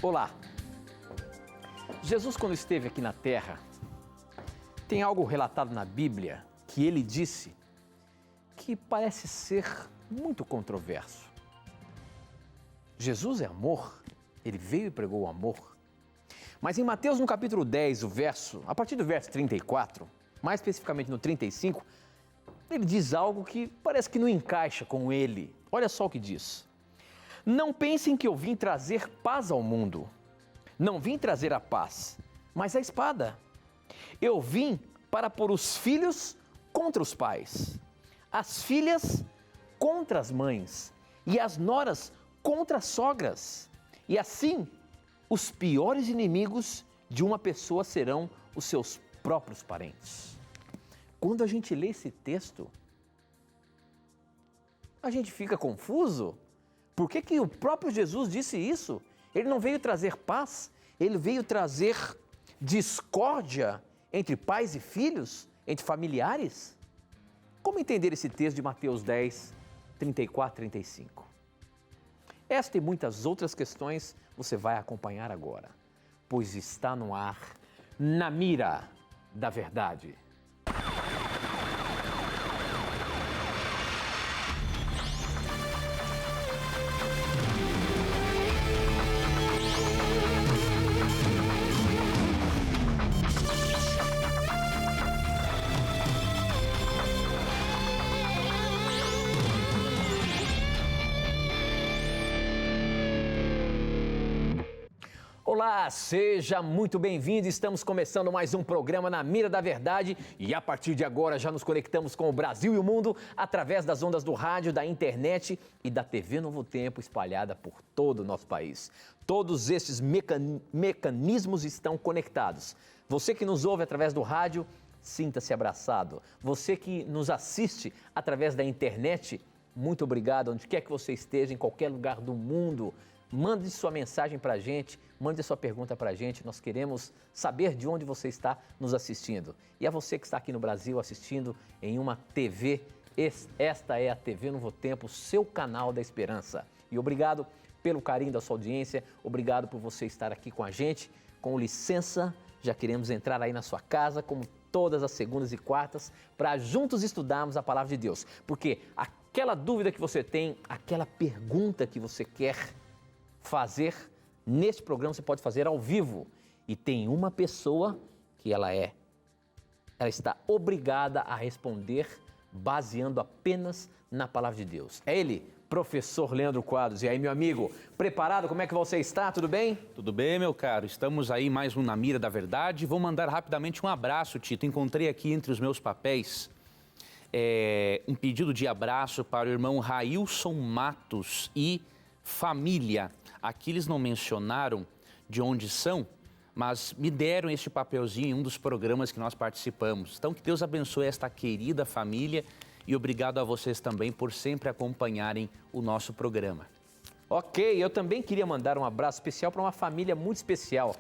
Olá! Jesus, quando esteve aqui na Terra, tem algo relatado na Bíblia que ele disse que parece ser muito controverso. Jesus é amor, ele veio e pregou o amor. Mas em Mateus, no capítulo 10, a partir do verso 34, mais especificamente no 35, ele diz algo que parece que não encaixa com ele. Olha só o que diz. Não pensem que eu vim trazer paz ao mundo. Não vim trazer a paz, mas a espada. Eu vim para pôr os filhos contra os pais, as filhas contra as mães e as noras contra as sogras. E assim, os piores inimigos de uma pessoa serão os seus próprios parentes. Quando a gente lê esse texto, a gente fica confuso. Por que o próprio Jesus disse isso? Ele não veio trazer paz, ele veio trazer discórdia entre pais e filhos, entre familiares? Como entender esse texto de Mateus 10, 34, 35? Esta e muitas outras questões você vai acompanhar agora, pois está no ar, Na Mira da Verdade. Olá, seja muito bem-vindo. Estamos começando mais um programa Na Mira da Verdade e a partir de agora já nos conectamos com o Brasil e o mundo através das ondas do rádio, da internet e da TV Novo Tempo espalhada por todo o nosso país. Todos esses mecanismos estão conectados. Você que nos ouve através do rádio, sinta-se abraçado. Você que nos assiste através da internet, muito obrigado, onde quer que você esteja, em qualquer lugar do mundo. Mande sua mensagem para a gente, mande sua pergunta para a gente, nós queremos saber de onde você está nos assistindo. E a você que está aqui no Brasil assistindo em uma TV, esta é a TV Novo Tempo, seu canal da esperança. E obrigado pelo carinho da sua audiência, obrigado por você estar aqui com a gente. Com licença, já queremos entrar aí na sua casa, como todas as segundas e quartas, para juntos estudarmos a Palavra de Deus. Porque aquela dúvida que você tem, aquela pergunta que você quer fazer neste programa, você pode fazer ao vivo. E tem uma pessoa que ela está obrigada a responder baseando apenas na Palavra de Deus. É ele, professor Leandro Quadros. E aí, meu amigo, preparado? Como é que você está? Tudo bem? Tudo bem, meu caro. Estamos aí mais um Na Mira da Verdade. Vou mandar rapidamente um abraço, Tito. Encontrei aqui entre os meus papéis um pedido de abraço para o irmão Railson Matos e família. Aqui eles não mencionaram de onde são, mas me deram este papelzinho em um dos programas que nós participamos. Então, que Deus abençoe esta querida família e obrigado a vocês também por sempre acompanharem o nosso programa. Ok, eu também queria mandar um abraço especial para uma família muito especial.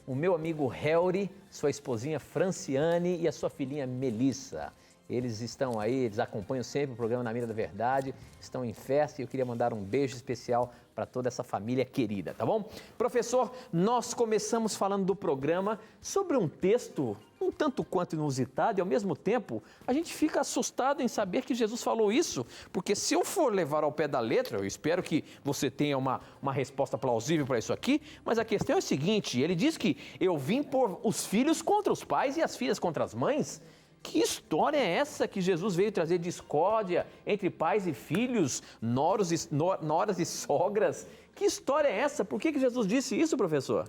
O meu amigo Helry, sua esposinha Franciane e a sua filhinha Melissa. Eles estão aí, eles acompanham sempre o programa Na Mira da Verdade, estão em festa e eu queria mandar um beijo especial para toda essa família querida, tá bom? Professor, nós começamos falando do programa sobre um texto um tanto quanto inusitado e ao mesmo tempo a gente fica assustado em saber que Jesus falou isso, porque se eu for levar ao pé da letra, eu espero que você tenha uma resposta plausível para isso aqui, mas a questão é o seguinte, ele diz que eu vim pôr os filhos contra os pais e as filhas contra as mães. Que história é essa que Jesus veio trazer discórdia entre pais e filhos, noras e sogras? Que história é essa? Por que Jesus disse isso, professor?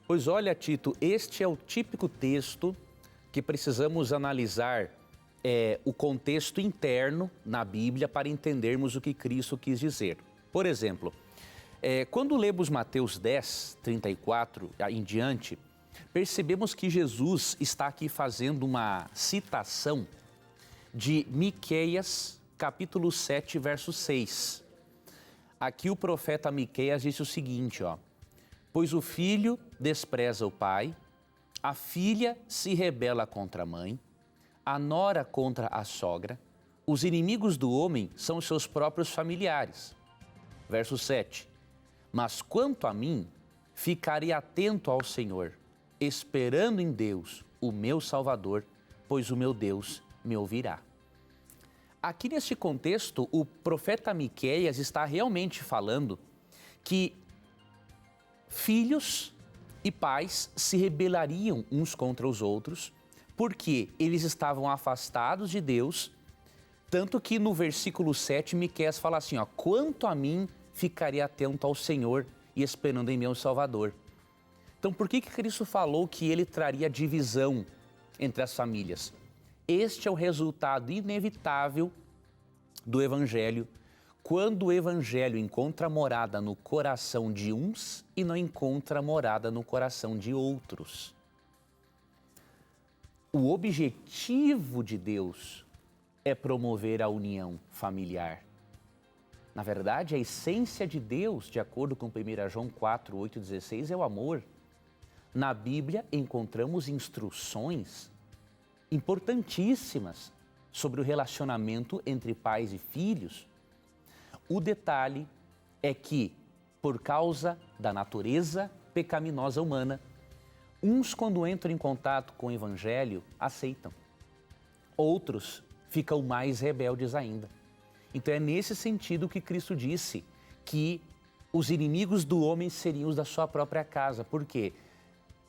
Pois olha, Tito, este é o típico texto que precisamos analisar o contexto interno na Bíblia para entendermos o que Cristo quis dizer. Por exemplo, quando lemos Mateus 10, 34 em diante, percebemos que Jesus está aqui fazendo uma citação de Miqueias, capítulo 7, verso 6. Aqui o profeta Miqueias disse o seguinte, pois o filho despreza o pai, a filha se rebela contra a mãe, a nora contra a sogra, os inimigos do homem são os seus próprios familiares. Verso 7. Mas quanto a mim, ficarei atento ao Senhor, esperando em Deus, o meu Salvador, pois o meu Deus me ouvirá. Aqui neste contexto, o profeta Miqueias está realmente falando que filhos e pais se rebelariam uns contra os outros, porque eles estavam afastados de Deus, tanto que no versículo 7, Miqueias fala assim, ó, quanto a mim, ficarei atento ao Senhor e esperando em meu Salvador. Então, por que Cristo falou que ele traria divisão entre as famílias? Este é o resultado inevitável do Evangelho, quando o Evangelho encontra morada no coração de uns e não encontra morada no coração de outros. O objetivo de Deus é promover a união familiar. Na verdade, a essência de Deus, de acordo com 1 João 4, 8 e 16, é o amor. Na Bíblia encontramos instruções importantíssimas sobre o relacionamento entre pais e filhos. O detalhe é que, por causa da natureza pecaminosa humana, uns, quando entram em contato com o Evangelho, aceitam. Outros ficam mais rebeldes ainda. Então é nesse sentido que Cristo disse que os inimigos do homem seriam os da sua própria casa. Por quê?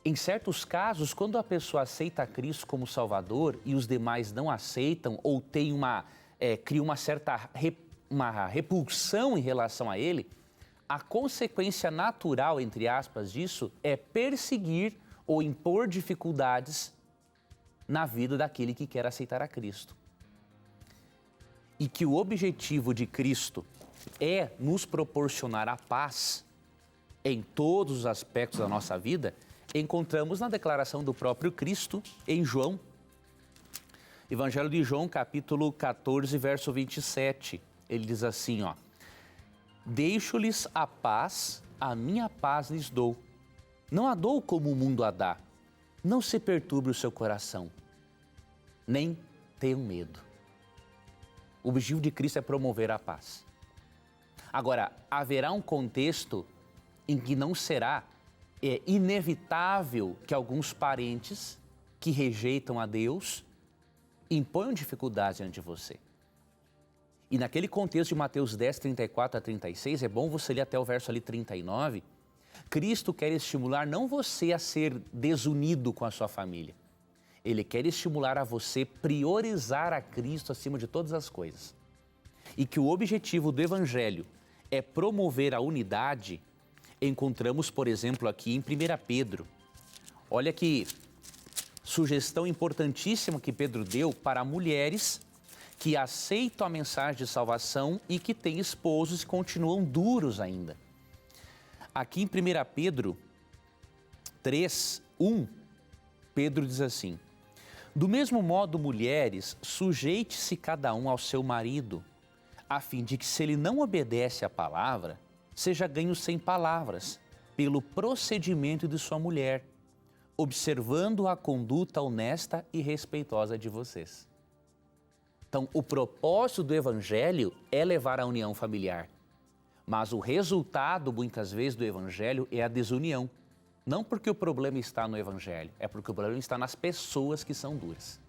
Em certos casos, quando a pessoa aceita Cristo como Salvador e os demais não aceitam ou tem cria uma certa uma repulsão em relação a ele, a consequência natural, entre aspas, disso é perseguir ou impor dificuldades na vida daquele que quer aceitar a Cristo. E que o objetivo de Cristo é nos proporcionar a paz em todos os aspectos da nossa vida, encontramos na declaração do próprio Cristo em João. Evangelho de João, capítulo 14, verso 27. Ele diz assim, ó: deixo-lhes a paz, a minha paz lhes dou. Não a dou como o mundo a dá. Não se perturbe o seu coração, nem tenham medo. O objetivo de Cristo é promover a paz. Agora, haverá um contexto em que não será inevitável que alguns parentes que rejeitam a Deus imponham dificuldades diante de você. E naquele contexto de Mateus 10, 34 a 36, é bom você ler até o verso ali 39, Cristo quer estimular não você a ser desunido com a sua família. Ele quer estimular a você priorizar a Cristo acima de todas as coisas. E que o objetivo do Evangelho é promover a unidade, encontramos, por exemplo, aqui em 1 Pedro. Olha que sugestão importantíssima que Pedro deu para mulheres que aceitam a mensagem de salvação e que têm esposos e continuam duros ainda. Aqui em 1 Pedro 3, 1, Pedro diz assim: do mesmo modo, mulheres, sujeite-se cada um ao seu marido, a fim de que, se ele não obedece à palavra, seja ganho sem palavras, pelo procedimento de sua mulher, observando a conduta honesta e respeitosa de vocês. Então, o propósito do Evangelho é levar à união familiar, mas o resultado, muitas vezes, do Evangelho é a desunião. Não porque o problema está no Evangelho, é porque o problema está nas pessoas que são duras.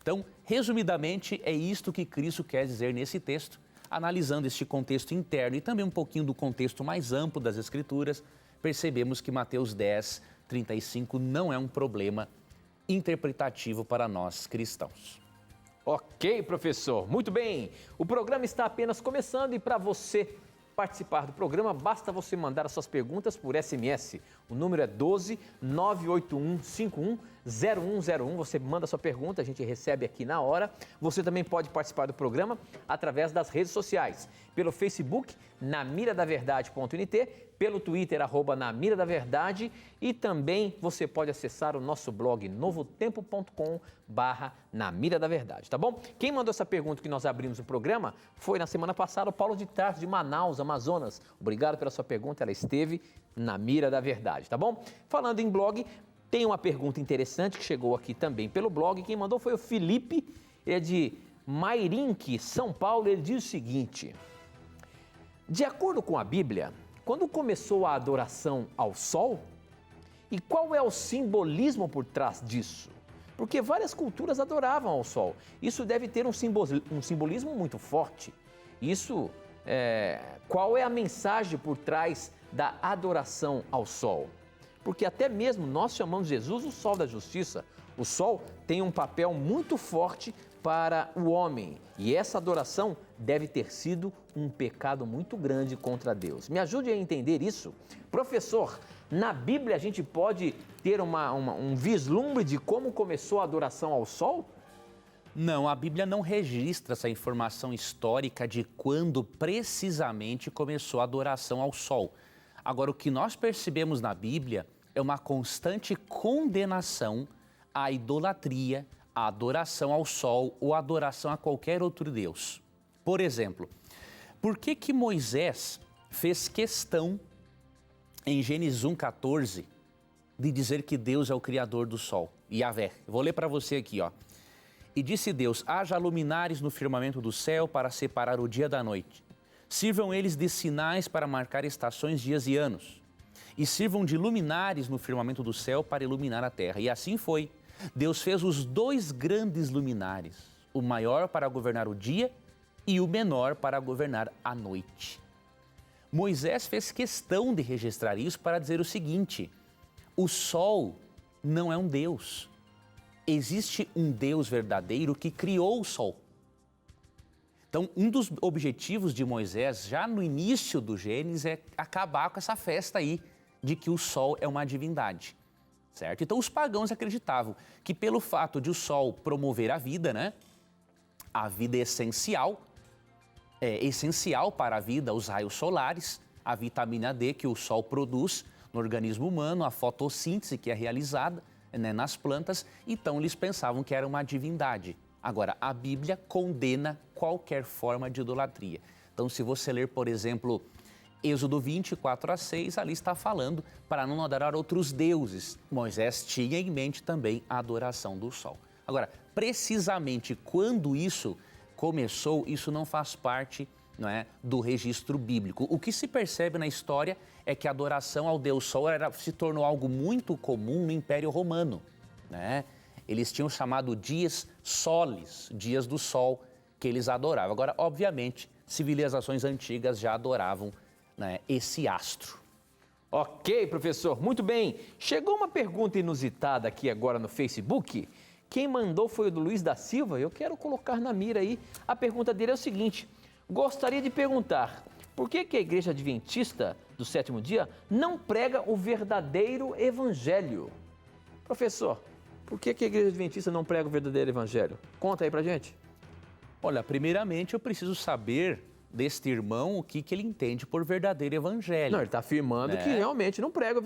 Então, resumidamente, é isto que Cristo quer dizer nesse texto, analisando este contexto interno e também um pouquinho do contexto mais amplo das Escrituras, percebemos que Mateus 10, 35 não é um problema interpretativo para nós cristãos. Ok, professor. Muito bem. O programa está apenas começando e para você participar do programa, basta você mandar as suas perguntas por SMS. O número é 12 981 51 0101. Você manda a sua pergunta, a gente recebe aqui na hora. Você também pode participar do programa através das redes sociais. Pelo Facebook, namiradaverdade.nt, pelo Twitter, @namiradaverdade, e também você pode acessar o nosso blog novotempo.com/namiradaverdade, tá bom? Quem mandou essa pergunta que nós abrimos o programa foi na semana passada o Paulo de Tarso, de Manaus, Amazonas. Obrigado pela sua pergunta, ela esteve na mira da verdade, tá bom? Falando em blog, tem uma pergunta interessante que chegou aqui também pelo blog. Quem mandou foi o Felipe, ele é de Mairinque, São Paulo. Ele diz o seguinte: de acordo com a Bíblia, quando começou a adoração ao sol? E qual é o simbolismo por trás disso? Porque várias culturas adoravam ao sol. Isso deve ter um simbolismo muito forte. Qual é a mensagem por trás da adoração ao sol? Porque até mesmo nós chamamos Jesus o sol da justiça. O sol tem um papel muito forte para o homem. E essa adoração deve ter sido um pecado muito grande contra Deus. Me ajude a entender isso. Professor, na Bíblia a gente pode ter um vislumbre de como começou a adoração ao sol? Não, a Bíblia não registra essa informação histórica de quando precisamente começou a adoração ao sol. Agora, o que nós percebemos na Bíblia é uma constante condenação à idolatria, à adoração ao sol ou à adoração a qualquer outro Deus. Por exemplo, por que Moisés fez questão, em Gênesis 1,14, de dizer que Deus é o Criador do sol, Yahvé? Eu vou ler para você aqui, ó. E disse Deus: haja luminares no firmamento do céu para separar o dia da noite. Sirvam eles de sinais para marcar estações, dias e anos. E sirvam de luminares no firmamento do céu para iluminar a terra. E assim foi. Deus fez os 2 grandes luminares, o maior para governar o dia e o menor para governar a noite. Moisés fez questão de registrar isso para dizer o seguinte: o sol não é um Deus. Existe um Deus verdadeiro que criou o sol. Então, um dos objetivos de Moisés, já no início do Gênesis, é acabar com essa festa aí de que o sol é uma divindade, certo? Então, os pagãos acreditavam que pelo fato de o sol promover a vida, né? A vida é essencial para a vida os raios solares, a vitamina D que o sol produz no organismo humano, a fotossíntese que é realizada, né, nas plantas, então eles pensavam que era uma divindade. Agora, a Bíblia condena qualquer forma de idolatria. Então, se você ler, por exemplo, Êxodo 24:6, ali está falando para não adorar outros deuses. Moisés tinha em mente também a adoração do sol. Agora, precisamente quando isso começou, isso não faz parte, não é, do registro bíblico. O que se percebe na história é que a adoração ao Deus Sol se tornou algo muito comum no Império Romano, né? Eles tinham chamado dias solis, dias do sol, que eles adoravam. Agora, obviamente, civilizações antigas já adoravam, né, esse astro. Ok, professor, muito bem. Chegou uma pergunta inusitada aqui agora no Facebook. Quem mandou foi o do Luiz da Silva. Eu quero colocar na mira aí. A pergunta dele é o seguinte: gostaria de perguntar, por que a Igreja Adventista do Sétimo Dia não prega o verdadeiro Evangelho? Professor, por que a Igreja Adventista não prega o verdadeiro Evangelho? Conta aí pra gente. Olha, primeiramente eu preciso saber deste irmão o que ele entende por verdadeiro Evangelho. Não, ele está afirmando que realmente não prega o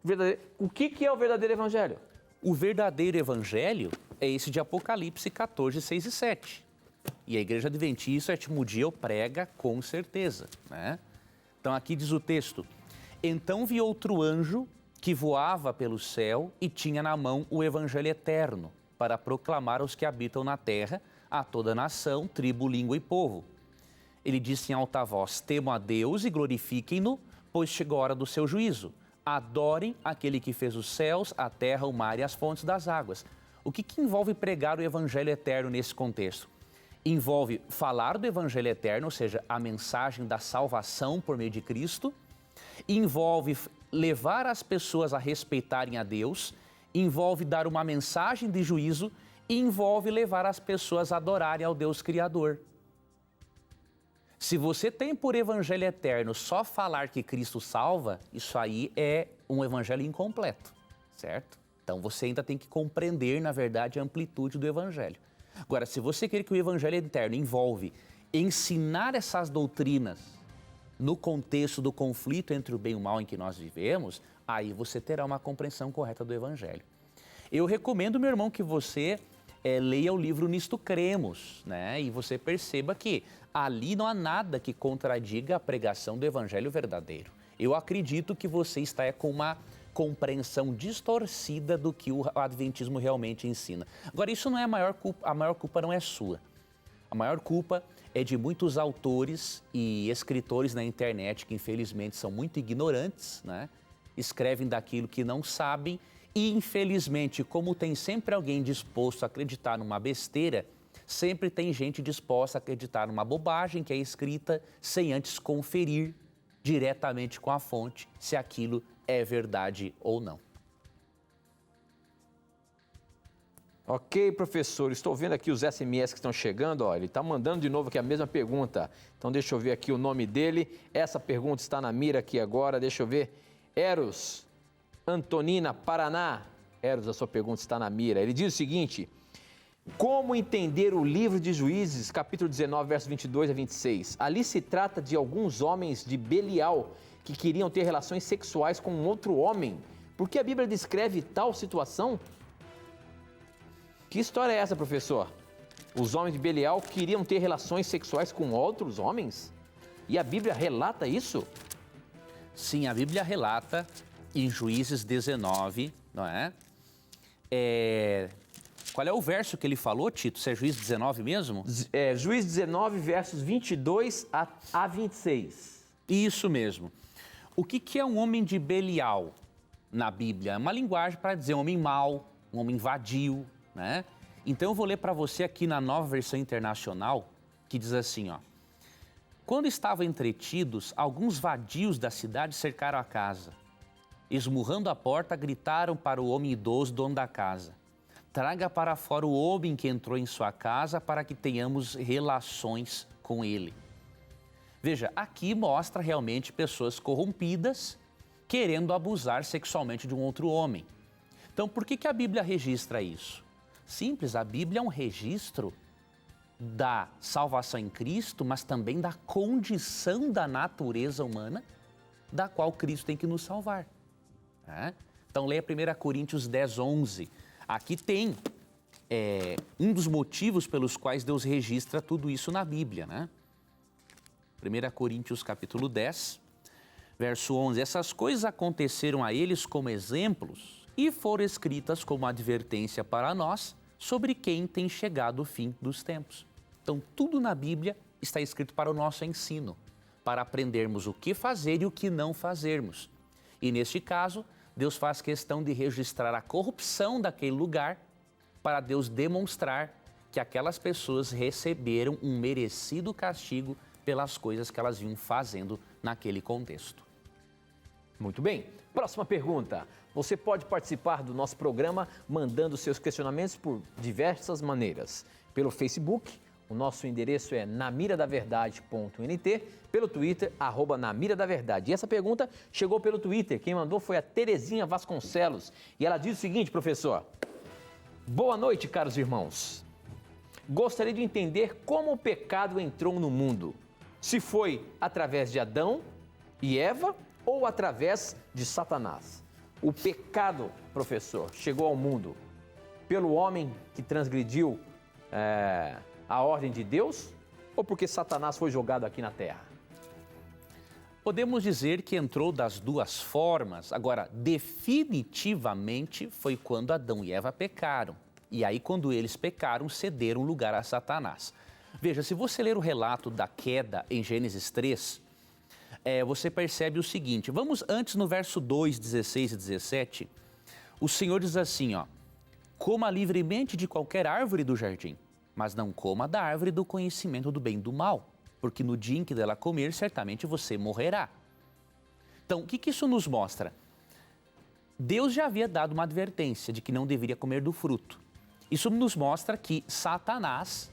verdadeiro... O que é o verdadeiro Evangelho? O verdadeiro Evangelho é esse de Apocalipse 14, 6 e 7. E a Igreja Adventista, Sétimo Dia, prega com certeza, né? Então aqui diz o texto: então vi outro anjo que voava pelo céu e tinha na mão o Evangelho eterno para proclamar aos que habitam na terra, a toda nação, tribo, língua e povo. Ele disse em alta voz: temam a Deus e glorifiquem-no, pois chegou a hora do seu juízo. Adorem aquele que fez os céus, a terra, o mar e as fontes das águas. O que envolve pregar o Evangelho eterno nesse contexto? Envolve falar do Evangelho eterno, ou seja, a mensagem da salvação por meio de Cristo. Envolve levar as pessoas a respeitarem a Deus. Envolve dar uma mensagem de juízo. E envolve levar as pessoas a adorarem ao Deus Criador. Se você tem por Evangelho eterno só falar que Cristo salva, isso aí é um Evangelho incompleto, certo? Então você ainda tem que compreender, na verdade, a amplitude do Evangelho. Agora, se você quer que o Evangelho eterno envolve ensinar essas doutrinas no contexto do conflito entre o bem e o mal em que nós vivemos, aí você terá uma compreensão correta do Evangelho. Eu recomendo, meu irmão, que você leia o livro Nisto Cremos, né? E você perceba que ali não há nada que contradiga a pregação do Evangelho verdadeiro. Eu acredito que você está com uma compreensão distorcida do que o Adventismo realmente ensina. Agora, isso não é a maior culpa não é sua. A maior culpa é de muitos autores e escritores na internet que infelizmente são muito ignorantes, né? Escrevem daquilo que não sabem e infelizmente, como tem sempre alguém disposto a acreditar numa besteira, sempre tem gente disposta a acreditar numa bobagem que é escrita sem antes conferir diretamente com a fonte se aquilo é verdade ou não. Ok, professor, estou vendo aqui os SMS que estão chegando, ó, ele está mandando de novo aqui a mesma pergunta. Então deixa eu ver aqui o nome dele. Essa pergunta está na mira aqui agora, deixa eu ver. Eros, Antonina, Paraná. Eros, a sua pergunta está na mira. Ele diz o seguinte: como entender o livro de Juízes, capítulo 19, versos 22 a 26? Ali se trata de alguns homens de Belial que queriam ter relações sexuais com um outro homem. Por que a Bíblia descreve tal situação? Que história é essa, professor? Os homens de Belial queriam ter relações sexuais com outros homens? E a Bíblia relata isso? Sim, a Bíblia relata em Juízes 19, não é? Qual é o verso que ele falou, Tito? Se é Juízes 19 mesmo? Juízes 19, versos 22 a 26. Isso mesmo. O que é um homem de Belial na Bíblia? É uma linguagem para dizer um homem mau, um homem vadio, né? Então eu vou ler para você aqui na Nova Versão Internacional, que diz assim, ó: quando estavam entretidos, alguns vadios da cidade cercaram a casa. Esmurrando a porta, gritaram para o homem idoso, dono da casa: traga para fora o homem que entrou em sua casa para que tenhamos relações com ele. Veja, aqui mostra realmente pessoas corrompidas querendo abusar sexualmente de um outro homem. Então, por que a Bíblia registra isso? Simples, a Bíblia é um registro da salvação em Cristo, mas também da condição da natureza humana da qual Cristo tem que nos salvar. Então, leia 1 Coríntios 10, 11. Aqui tem um dos motivos pelos quais Deus registra tudo isso na Bíblia, né? 1 Coríntios capítulo 10, verso 11. Essas coisas aconteceram a eles como exemplos e foram escritas como advertência para nós sobre quem tem chegado o fim dos tempos. Então, tudo na Bíblia está escrito para o nosso ensino, para aprendermos o que fazer e o que não fazermos. E neste caso, Deus faz questão de registrar a corrupção daquele lugar para Deus demonstrar que aquelas pessoas receberam um merecido castigo pelas coisas que elas vinham fazendo naquele contexto. Muito bem. Próxima pergunta. Você pode participar do nosso programa mandando seus questionamentos por diversas maneiras. Pelo Facebook, o nosso endereço é namiradaverdade.nt, pelo Twitter, @namiradaverdade. E essa pergunta chegou pelo Twitter. Quem mandou foi a Terezinha Vasconcelos. E ela diz o seguinte, professor: boa noite, caros irmãos. Gostaria de entender como o pecado entrou no mundo. Se foi através de Adão e Eva ou através de Satanás. O pecado, professor, chegou ao mundo pelo homem que transgrediu a ordem de Deus ou porque Satanás foi jogado aqui na terra? Podemos dizer que entrou das duas formas. Agora, definitivamente foi quando Adão e Eva pecaram. E aí, quando eles pecaram, cederam lugar a Satanás. Veja, se você ler o relato da queda em Gênesis 3, você percebe o seguinte. Vamos antes no verso 2, 16 e 17. O Senhor diz assim, ó: coma livremente de qualquer árvore do jardim, mas não coma da árvore do conhecimento do bem e do mal, porque no dia em que dela comer, certamente você morrerá. Então, o que isso nos mostra? Deus já havia dado uma advertência de que não deveria comer do fruto. Isso nos mostra que Satanás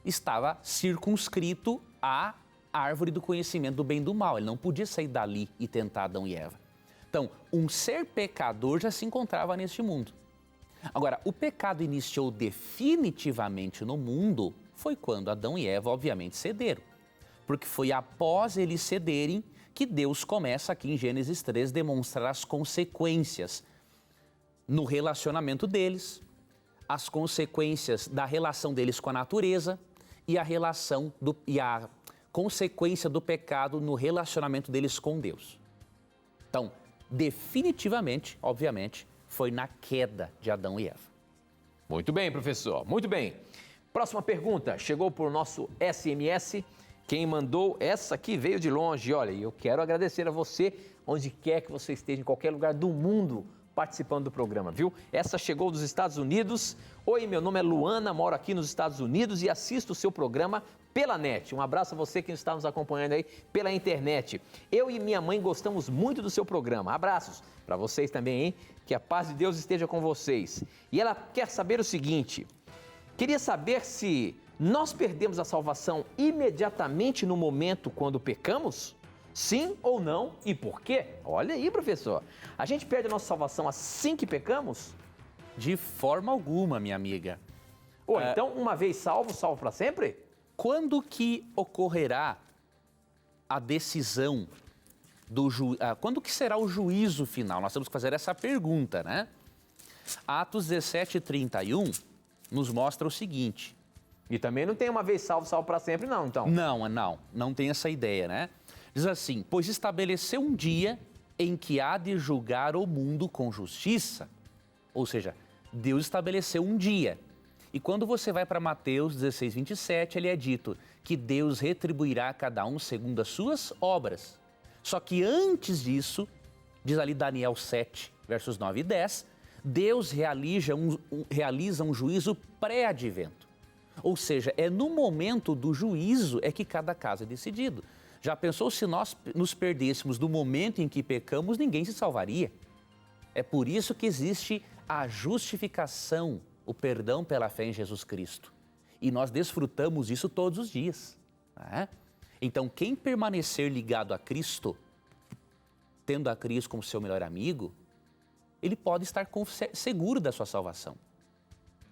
estava circunscrito à árvore do conhecimento do bem e do mal. Ele não podia sair dali e tentar Adão e Eva. Então, um ser pecador já se encontrava neste mundo. Agora, o pecado iniciou definitivamente no mundo foi quando Adão e Eva, obviamente, cederam. Porque foi após eles cederem que Deus começa aqui em Gênesis 3 a demonstrar as consequências no relacionamento deles, as consequências da relação deles com a natureza e a consequência do pecado no relacionamento deles com Deus. Então, definitivamente, obviamente, foi na queda de Adão e Eva. Muito bem, professor, muito bem. Próxima pergunta, chegou por nosso SMS. Quem mandou essa aqui veio de longe. Olha, eu quero agradecer a você, onde quer que você esteja, em qualquer lugar do mundo, participando do programa, viu? Essa chegou dos Estados Unidos. Oi, meu nome é Luana, moro aqui nos Estados Unidos e assisto o seu programa pela net. Um abraço a você que está nos acompanhando aí pela internet. Eu e minha mãe gostamos muito do seu programa. Abraços para vocês também, hein? Que a paz de Deus esteja com vocês. E ela quer saber o seguinte: queria saber se nós perdemos a salvação imediatamente no momento quando pecamos? Sim ou não e por quê? Olha aí, professor. A gente perde a nossa salvação assim que pecamos? De forma alguma, minha amiga. Então, uma vez salvo, salvo para sempre? Quando que ocorrerá a decisão quando que será o juízo final? Nós temos que fazer essa pergunta, né? Atos 17:31 nos mostra o seguinte. E também não tem uma vez salvo, salvo para sempre não, então? Não tem essa ideia, né? Diz assim, pois estabeleceu um dia em que há de julgar o mundo com justiça. Ou seja, Deus estabeleceu um dia. E quando você vai para Mateus 16:27, ele é dito que Deus retribuirá a cada um segundo as suas obras. Só que antes disso, diz ali Daniel 7, versos 9 e 10, Deus realiza um juízo pré-advento. Ou seja, é no momento do juízo é que cada caso é decidido. Já pensou se nós nos perdêssemos do momento em que pecamos, ninguém se salvaria? É por isso que existe a justificação, o perdão pela fé em Jesus Cristo. E nós desfrutamos isso todos os dias. Né? Então, quem permanecer ligado a Cristo, tendo a Cristo como seu melhor amigo, ele pode estar seguro da sua salvação.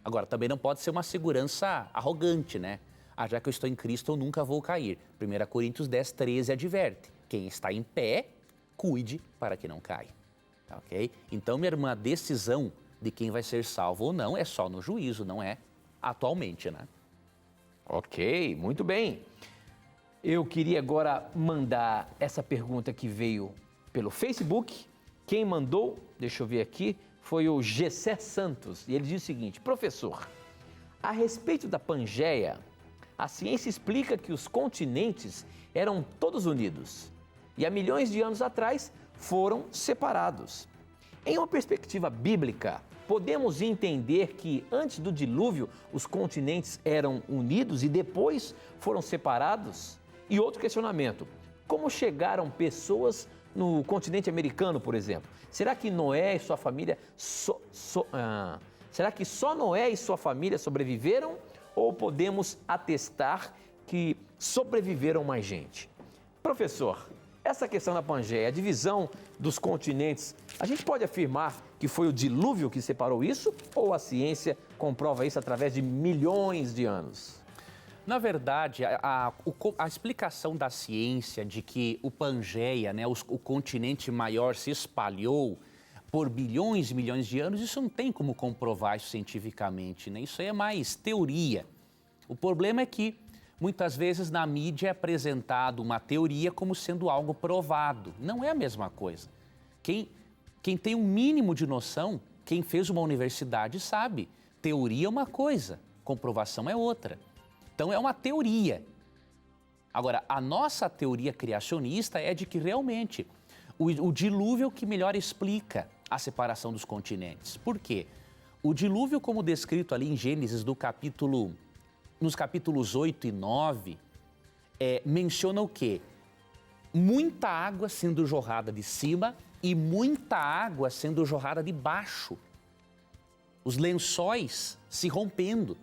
Agora, também não pode ser uma segurança arrogante, né? Já que eu estou em Cristo, eu nunca vou cair. 1 Coríntios 10:13 adverte. Quem está em pé, cuide para que não caia. Ok? Então, minha irmã, a decisão de quem vai ser salvo ou não é só no juízo, não é atualmente, né? Ok, muito bem. Eu queria agora mandar essa pergunta que veio pelo Facebook. Quem mandou, deixa eu ver aqui, foi o Gessé Santos. E ele diz o seguinte: professor, a respeito da Pangeia, a ciência explica que os continentes eram todos unidos e há milhões de anos atrás foram separados. Em uma perspectiva bíblica, podemos entender que antes do dilúvio os continentes eram unidos e depois foram separados? E outro questionamento: como chegaram pessoas no continente americano, por exemplo? Será que Noé e sua família será que só Noé e sua família sobreviveram? Ou podemos atestar que sobreviveram mais gente? Professor, essa questão da Pangeia, a divisão dos continentes, a gente pode afirmar que foi o dilúvio que separou isso? Ou a ciência comprova isso através de milhões de anos? Na verdade, a explicação da ciência de que o Pangeia, né, o continente maior, se espalhou por bilhões e milhões de anos, isso não tem como comprovar isso cientificamente, né? Isso aí é mais teoria. O problema é que muitas vezes na mídia é apresentado uma teoria como sendo algo provado. Não é a mesma coisa. Quem tem um mínimo de noção, quem fez uma universidade sabe, teoria é uma coisa, comprovação é outra. Então é uma teoria. Agora, a nossa teoria criacionista é de que realmente o dilúvio é o que melhor explica a separação dos continentes. Por quê? O dilúvio, como descrito ali em Gênesis, nos capítulos 8 e 9, menciona o quê? Muita água sendo jorrada de cima e muita água sendo jorrada de baixo. Os lençóis se rompendo.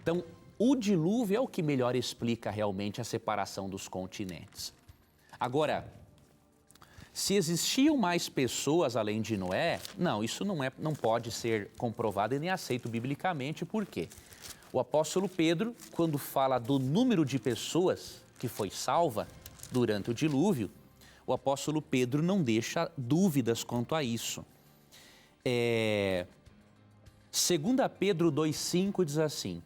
Então, o dilúvio é o que melhor explica realmente a separação dos continentes. Agora, se existiam mais pessoas além de Noé, não, isso não pode ser comprovado e nem aceito biblicamente. Por quê? O apóstolo Pedro, quando fala do número de pessoas que foi salva durante o dilúvio, o apóstolo Pedro não deixa dúvidas quanto a isso. 2 Pedro 2,5 diz assim: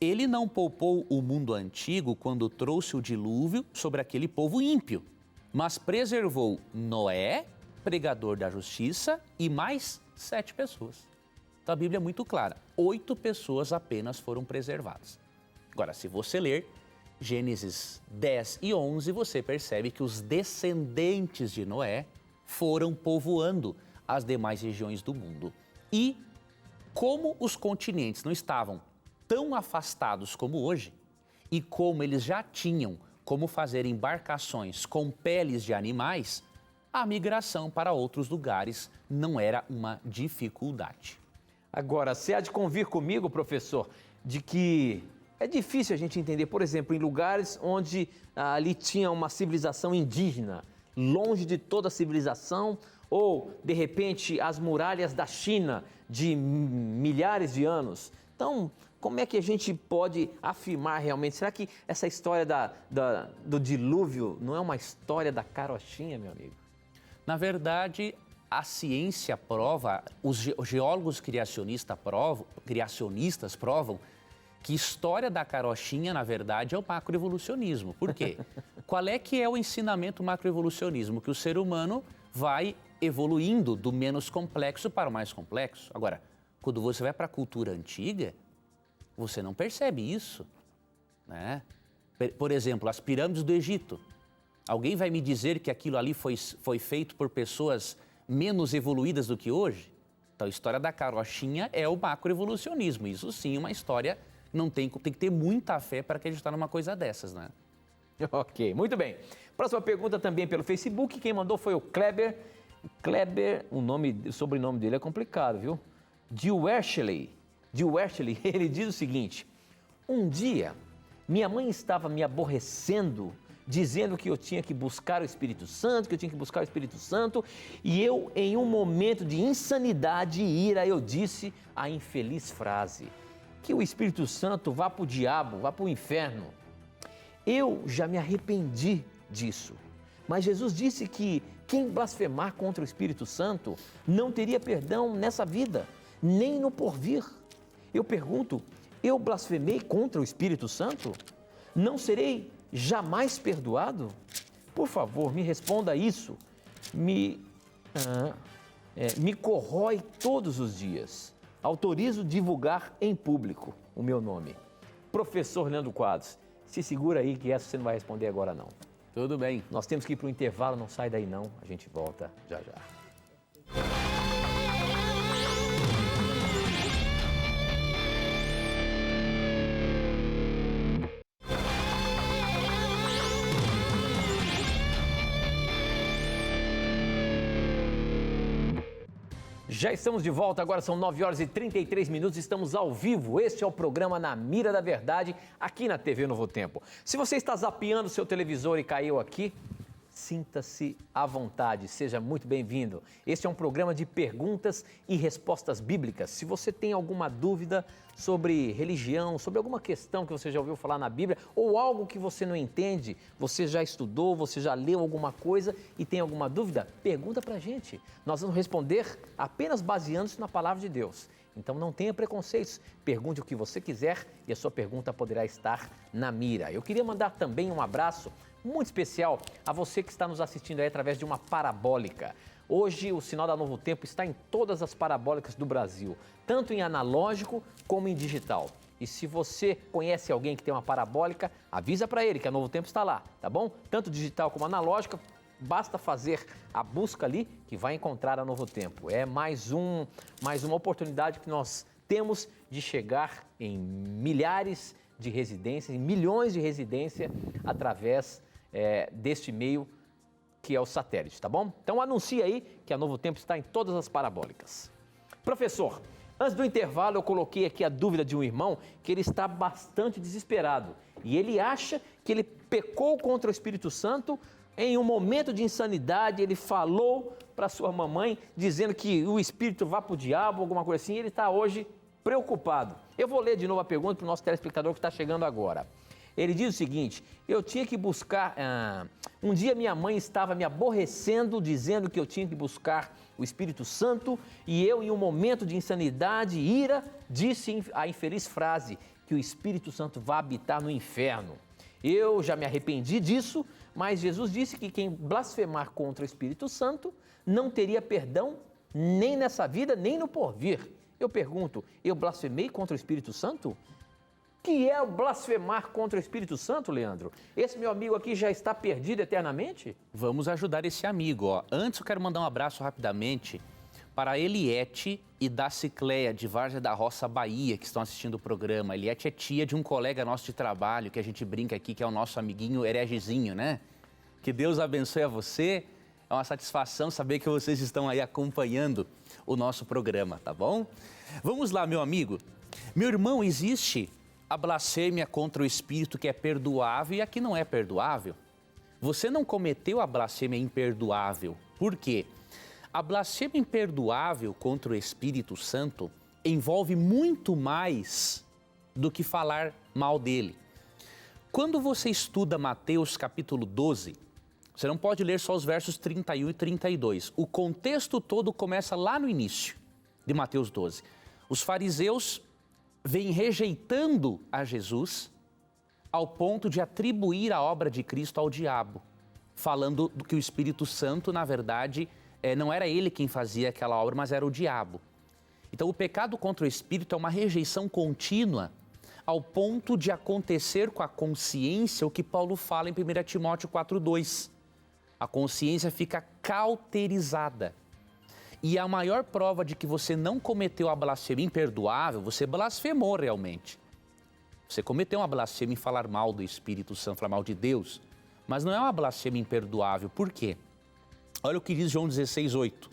ele não poupou o mundo antigo quando trouxe o dilúvio sobre aquele povo ímpio, mas preservou Noé, pregador da justiça, e mais 7 pessoas. Então a Bíblia é muito clara, 8 pessoas apenas foram preservadas. Agora, se você ler Gênesis 10 e 11, você percebe que os descendentes de Noé foram povoando as demais regiões do mundo. E como os continentes não estavam tão afastados como hoje, e como eles já tinham como fazer embarcações com peles de animais, a migração para outros lugares não era uma dificuldade. Agora, você há de convir comigo, professor, de que é difícil a gente entender, por exemplo, em lugares onde ali tinha uma civilização indígena, longe de toda a civilização, ou, de repente, as muralhas da China de milhares de anos. Então, como é que a gente pode afirmar realmente? Será que essa história do dilúvio não é uma história da carochinha, meu amigo? Na verdade, a ciência prova, os geólogos criacionistas provam que a história da carochinha, na verdade, é o macroevolucionismo. Por quê? Qual é que é o ensinamento macroevolucionismo? Que o ser humano vai evoluindo do menos complexo para o mais complexo. Agora, quando você vai para a cultura antiga, você não percebe isso, né? Por exemplo, as pirâmides do Egito. Alguém vai me dizer que aquilo ali foi feito por pessoas menos evoluídas do que hoje? Então, a história da carochinha é o macroevolucionismo. Isso sim, uma história, tem que ter muita fé para acreditar numa coisa dessas, né? Ok, muito bem. Próxima pergunta também pelo Facebook. Quem mandou foi o Kleber. Kleber, o sobrenome dele é complicado, viu? Dewashley, ele diz o seguinte: um dia, minha mãe estava me aborrecendo, dizendo que eu tinha que buscar o Espírito Santo, e eu, em um momento de insanidade e ira, eu disse a infeliz frase: que o Espírito Santo vá para o diabo, vá para o inferno. Eu já me arrependi disso, mas Jesus disse que quem blasfemar contra o Espírito Santo não teria perdão nessa vida, nem no porvir. Eu pergunto, eu blasfemei contra o Espírito Santo? Não serei jamais perdoado? Por favor, me responda isso. Me corrói todos os dias. Autorizo divulgar em público o meu nome. Professor Leandro Quadros, se segura aí que essa você não vai responder agora não. Tudo bem. Nós temos que ir para o intervalo, não sai daí não. A gente volta já já. Já estamos de volta, agora são 9 horas e 33 minutos, estamos ao vivo. Este é o programa Na Mira da Verdade, aqui na TV Novo Tempo. Se você está zapeando seu televisor e caiu aqui, sinta-se à vontade, seja muito bem-vindo. Este é um programa de perguntas e respostas bíblicas. Se você tem alguma dúvida sobre religião, sobre alguma questão que você já ouviu falar na Bíblia, ou algo que você não entende, você já estudou, você já leu alguma coisa e tem alguma dúvida, pergunta pra gente. Nós vamos responder apenas baseando-se na palavra de Deus. Então não tenha preconceitos, pergunte o que você quiser e a sua pergunta poderá estar na mira. Eu queria mandar também um abraço muito especial a você que está nos assistindo aí através de uma parabólica. Hoje o Sinal da Novo Tempo está em todas as parabólicas do Brasil, tanto em analógico como em digital. E se você conhece alguém que tem uma parabólica, avisa para ele que a Novo Tempo está lá, tá bom? Tanto digital como analógica, basta fazer a busca ali que vai encontrar a Novo Tempo. É mais uma oportunidade que nós temos de chegar em milhares de residências, em milhões de residências através deste meio que é o satélite, tá bom? Então anuncia aí que a Novo Tempo está em todas as parabólicas. Professor, antes do intervalo eu coloquei aqui a dúvida de um irmão que ele está bastante desesperado e ele acha que ele pecou contra o Espírito Santo. Em um momento de insanidade, ele falou para sua mamãe, dizendo que o espírito vá para o diabo, alguma coisa assim, e ele está hoje preocupado. Eu vou ler de novo a pergunta para o nosso telespectador que está chegando agora. Ele diz o seguinte: eu tinha que buscar... um dia minha mãe estava me aborrecendo, dizendo que eu tinha que buscar o Espírito Santo, e eu, em um momento de insanidade e ira, disse a infeliz frase, que o Espírito Santo vai habitar no inferno. Eu já me arrependi disso, mas Jesus disse que quem blasfemar contra o Espírito Santo não teria perdão nem nessa vida, nem no porvir. Eu pergunto, eu blasfemei contra o Espírito Santo? Que é o blasfemar contra o Espírito Santo, Leandro? Esse meu amigo aqui já está perdido eternamente? Vamos ajudar esse amigo, ó. Antes eu quero mandar um abraço rapidamente para a Eliette e da Cicleia, de Várzea da Roça, Bahia, que estão assistindo o programa. A Eliette é tia de um colega nosso de trabalho, que a gente brinca aqui, que é o nosso amiguinho heregezinho, né? Que Deus abençoe a você. É uma satisfação saber que vocês estão aí acompanhando o nosso programa, tá bom? Vamos lá, meu amigo. Meu irmão, existe a blasfêmia contra o Espírito que é perdoável e a que não é perdoável. Você não cometeu a blasfêmia imperdoável. Por quê? A blasfêmia imperdoável contra o Espírito Santo envolve muito mais do que falar mal dele. Quando você estuda Mateus capítulo 12, você não pode ler só os versos 31 e 32. O contexto todo começa lá no início de Mateus 12. Os fariseus vêm rejeitando a Jesus ao ponto de atribuir a obra de Cristo ao diabo, falando que o Espírito Santo, na verdade, não era ele quem fazia aquela obra, mas era o diabo. Então, o pecado contra o Espírito é uma rejeição contínua ao ponto de acontecer com a consciência o que Paulo fala em 1 Timóteo 4,2. A consciência fica cauterizada. E a maior prova de que você não cometeu a blasfêmia imperdoável, você blasfemou realmente. Você cometeu uma blasfêmia em falar mal do Espírito Santo, falar mal de Deus, mas não é uma blasfêmia imperdoável. Por quê? Olha o que diz João 16,8.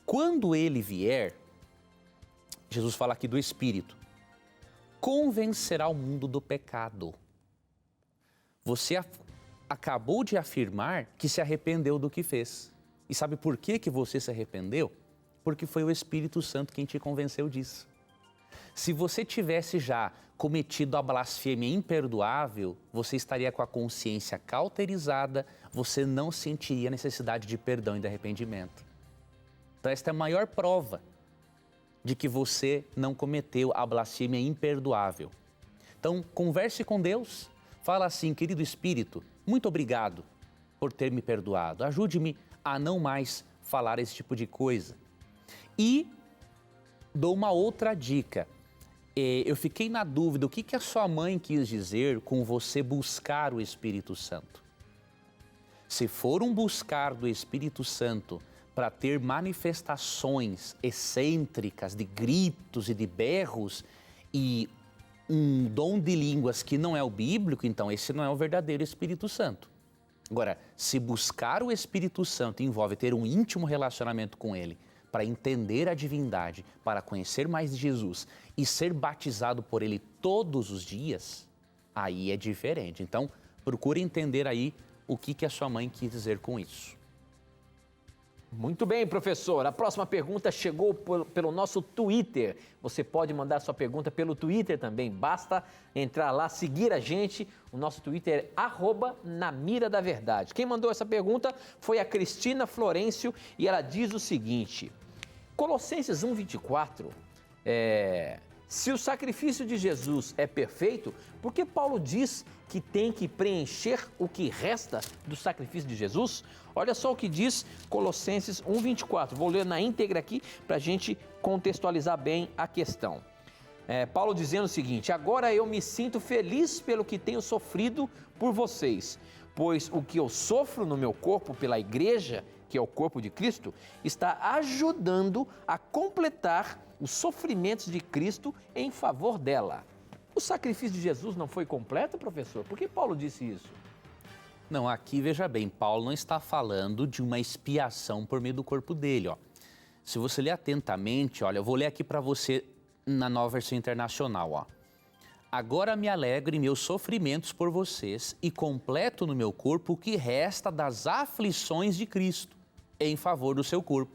Quando ele vier, Jesus fala aqui do Espírito, convencerá o mundo do pecado. Você acabou de afirmar que se arrependeu do que fez. E sabe por que você se arrependeu? Porque foi o Espírito Santo quem te convenceu disso. Se você tivesse já cometido a blasfêmia imperdoável, você estaria com a consciência cauterizada, você não sentiria a necessidade de perdão e de arrependimento. Então esta é a maior prova de que você não cometeu a blasfêmia imperdoável. Então converse com Deus, fala assim, querido Espírito, muito obrigado por ter me perdoado, ajude-me a não mais falar esse tipo de coisa. E dou uma outra dica. Eu fiquei na dúvida, o que a sua mãe quis dizer com você buscar o Espírito Santo? Se for um buscar do Espírito Santo para ter manifestações excêntricas de gritos e de berros e um dom de línguas que não é o bíblico, então esse não é o verdadeiro Espírito Santo. Agora, se buscar o Espírito Santo envolve ter um íntimo relacionamento com Ele, para entender a divindade, para conhecer mais de Jesus e ser batizado por Ele todos os dias, aí é diferente. Então, procure entender aí o que a sua mãe quis dizer com isso. Muito bem, professor. A próxima pergunta chegou pelo nosso Twitter. Você pode mandar sua pergunta pelo Twitter também. Basta entrar lá, seguir a gente. O nosso Twitter é @NaMiraDaVerdade. Quem mandou essa pergunta foi a Cristina Florencio e ela diz o seguinte: Colossenses 1:24, se o sacrifício de Jesus é perfeito, por que Paulo diz que tem que preencher o que resta do sacrifício de Jesus? Olha só o que diz Colossenses 1:24. Vou ler na íntegra aqui para a gente contextualizar bem a questão. Paulo dizendo o seguinte: agora eu me sinto feliz pelo que tenho sofrido por vocês, pois o que eu sofro no meu corpo pela igreja, que é o corpo de Cristo, está ajudando a completar os sofrimentos de Cristo em favor dela. O sacrifício de Jesus não foi completo, professor? Por que Paulo disse isso? Não, aqui veja bem, Paulo não está falando de uma expiação por meio do corpo dele, ó. Se você ler atentamente, olha, eu vou ler aqui para você na Nova Versão Internacional, ó. Agora me alegro em meus sofrimentos por vocês e completo no meu corpo o que resta das aflições de Cristo em favor do seu corpo,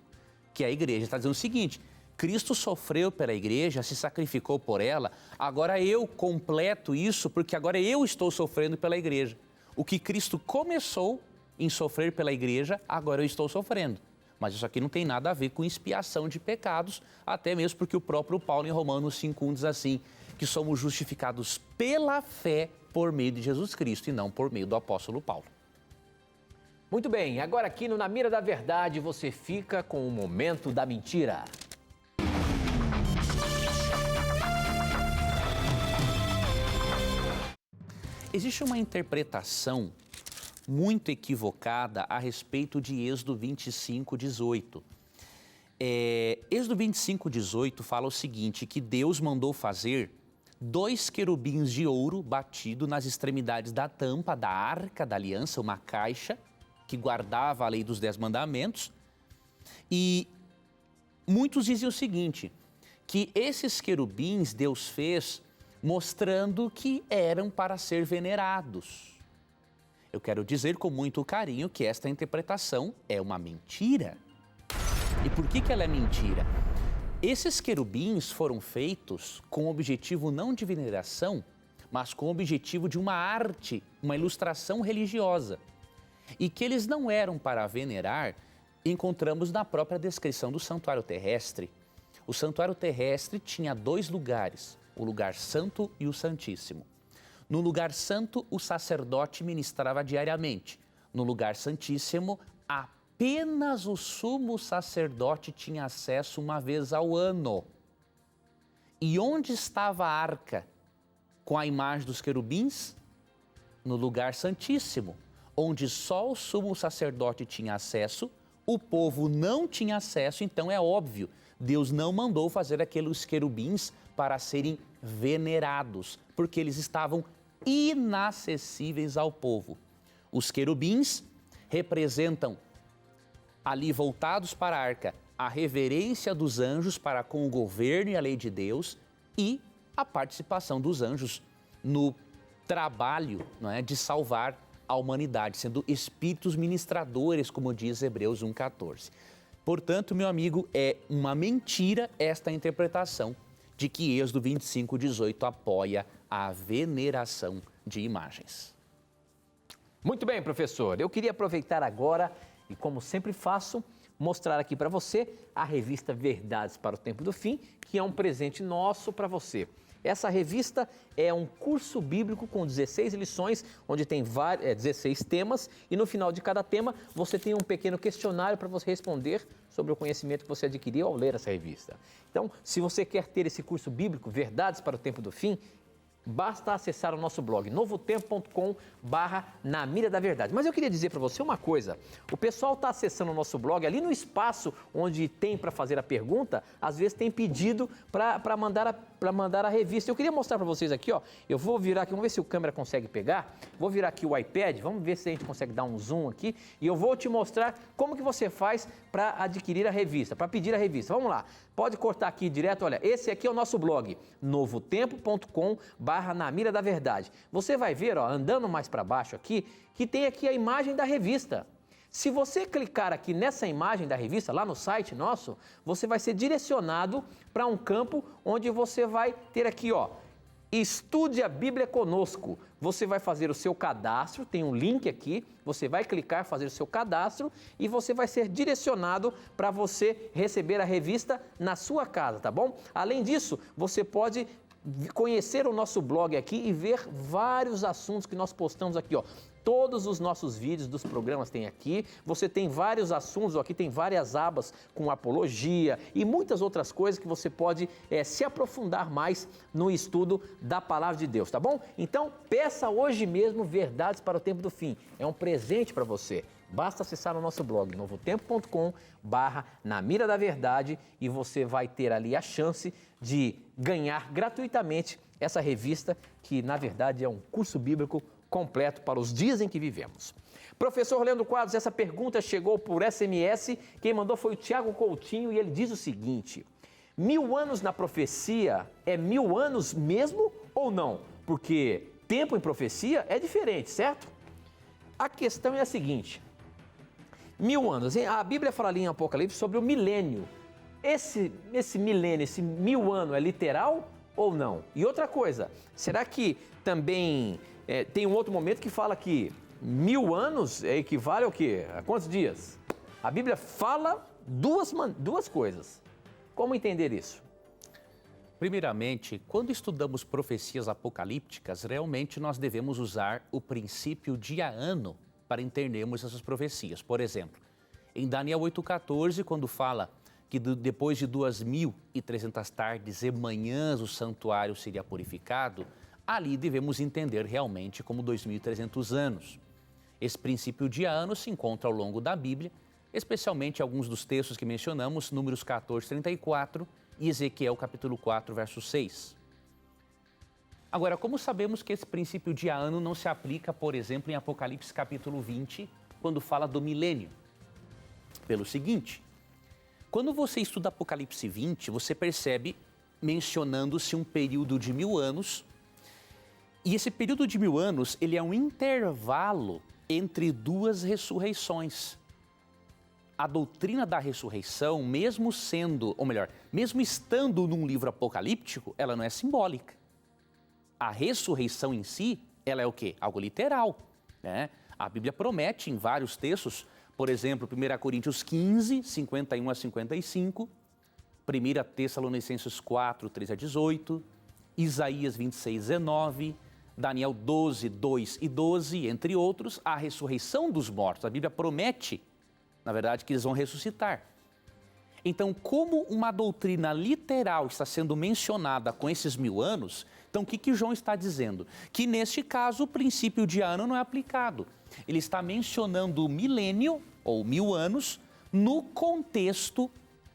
que é a igreja. Está dizendo o seguinte: Cristo sofreu pela igreja, se sacrificou por ela, agora eu completo isso porque agora eu estou sofrendo pela igreja. O que Cristo começou em sofrer pela igreja, agora eu estou sofrendo. Mas isso aqui não tem nada a ver com expiação de pecados, até mesmo porque o próprio Paulo em Romanos 5:1 diz assim, que somos justificados pela fé por meio de Jesus Cristo e não por meio do apóstolo Paulo. Muito bem, agora aqui no Na Mira da Verdade você fica com o momento da mentira. Existe uma interpretação muito equivocada a respeito de Êxodo 25, 18. Êxodo 25, 18 fala o seguinte, que Deus mandou fazer 2 querubins de ouro batido nas extremidades da tampa da Arca da Aliança, uma caixa que guardava a lei dos 10 mandamentos. E muitos dizem o seguinte, que esses querubins Deus fez mostrando que eram para ser venerados. Eu quero dizer com muito carinho que esta interpretação é uma mentira. E por que ela é mentira? Esses querubins foram feitos com o objetivo não de veneração, mas com o objetivo de uma arte, uma ilustração religiosa. E que eles não eram para venerar, encontramos na própria descrição do santuário terrestre. O santuário terrestre tinha 2 lugares, o lugar santo e o santíssimo. No lugar santo, o sacerdote ministrava diariamente. No lugar santíssimo, apenas o sumo sacerdote tinha acesso uma vez ao ano. E onde estava a arca com a imagem dos querubins? No lugar santíssimo, onde só o sumo sacerdote tinha acesso, o povo não tinha acesso, então é óbvio, Deus não mandou fazer aqueles querubins para serem venerados, porque eles estavam inacessíveis ao povo. Os querubins representam, ali voltados para a arca, a reverência dos anjos para com o governo e a lei de Deus e a participação dos anjos no trabalho, não é, de salvar a humanidade, sendo espíritos ministradores, como diz Hebreus 1,14. Portanto, meu amigo, é uma mentira esta interpretação de que Êxodo 25, 18 apoia a veneração de imagens. Muito bem, professor. Eu queria aproveitar agora e, como sempre faço, mostrar aqui para você a revista Verdades para o Tempo do Fim, que é um presente nosso para você. Essa revista é um curso bíblico com 16 lições, onde tem 16 temas e no final de cada tema você tem um pequeno questionário para você responder sobre o conhecimento que você adquiriu ao ler essa revista. Então, se você quer ter esse curso bíblico, Verdades para o Tempo do Fim, basta acessar o nosso blog, novotempo.com/Na Mira da Verdade. Mas eu queria dizer para você uma coisa, o pessoal está acessando o nosso blog, ali no espaço onde tem para fazer a pergunta, às vezes tem pedido para mandar a revista. Eu queria mostrar para vocês aqui, ó, eu vou virar aqui, vamos ver se o câmera consegue pegar, vou virar aqui o iPad, vamos ver se a gente consegue dar um zoom aqui, e eu vou te mostrar como que você faz para adquirir a revista, para pedir a revista. Vamos lá, pode cortar aqui direto, olha, esse aqui é o nosso blog, novotempo.com/Na Mira da Verdade. Você vai ver, ó, andando mais para baixo aqui, que tem aqui a imagem da revista. Se você clicar aqui nessa imagem da revista, lá no site nosso, você vai ser direcionado para um campo onde você vai ter aqui, ó, Estude a Bíblia conosco. Você vai fazer o seu cadastro, tem um link aqui, você vai clicar, fazer o seu cadastro e você vai ser direcionado para você receber a revista na sua casa, tá bom? Além disso, você pode conhecer o nosso blog aqui e ver vários assuntos que nós postamos aqui, ó. Todos os nossos vídeos dos programas tem aqui, você tem vários assuntos, ó, aqui tem várias abas com apologia e muitas outras coisas que você pode se aprofundar mais no estudo da Palavra de Deus, tá bom? Então, peça hoje mesmo Verdades para o Tempo do Fim, é um presente para você. Basta acessar o nosso blog, novotempo.com/Na Mira da Verdade e você vai ter ali a chance de ganhar gratuitamente essa revista que, na verdade, é um curso bíblico completo para os dias em que vivemos. Professor Leandro Quadros, essa pergunta chegou por SMS, quem mandou foi o Tiago Coutinho e ele diz o seguinte: 1000 anos na profecia é 1000 anos mesmo ou não? Porque tempo em profecia é diferente, certo? A questão é a seguinte: 1000 anos, a Bíblia fala ali em Apocalipse sobre o milênio. Esse milênio, esse 1000 anos é literal ou não? E outra coisa, será que também tem um outro momento que fala que 1000 anos equivale ao quê? A quantos dias? A Bíblia fala duas coisas. Como entender isso? Primeiramente, quando estudamos profecias apocalípticas, realmente nós devemos usar o princípio dia-ano para entendermos essas profecias. Por exemplo, em Daniel 8,14, quando fala que depois de 2300 tardes e manhãs o santuário seria purificado, ali devemos entender realmente como 2.300 anos. Esse princípio de ano se encontra ao longo da Bíblia, especialmente alguns dos textos que mencionamos, Números 14, 34 e Ezequiel capítulo 4, verso 6. Agora, como sabemos que esse princípio de ano não se aplica, por exemplo, em Apocalipse capítulo 20, quando fala do milênio? Pelo seguinte, quando você estuda Apocalipse 20, você percebe mencionando-se um período de 1000 anos, e esse período de 1000 anos, ele é um intervalo entre duas ressurreições. A doutrina da ressurreição, mesmo sendo, ou melhor, mesmo estando num livro apocalíptico, ela não é simbólica. A ressurreição em si, ela é o quê? Algo literal, né? A Bíblia promete em vários textos, por exemplo, 1 Coríntios 15, 51 a 55, 1 Tessalonicenses 4, 13 a 18, Isaías 26, 19, Daniel 12, 2 e 12, entre outros, a ressurreição dos mortos. A Bíblia promete, na verdade, que eles vão ressuscitar. Então, como uma doutrina literal está sendo mencionada com esses 1000 anos, então o que João está dizendo? Que neste caso o princípio de ano não é aplicado. Ele está mencionando o milênio, ou 1000 anos, no contexto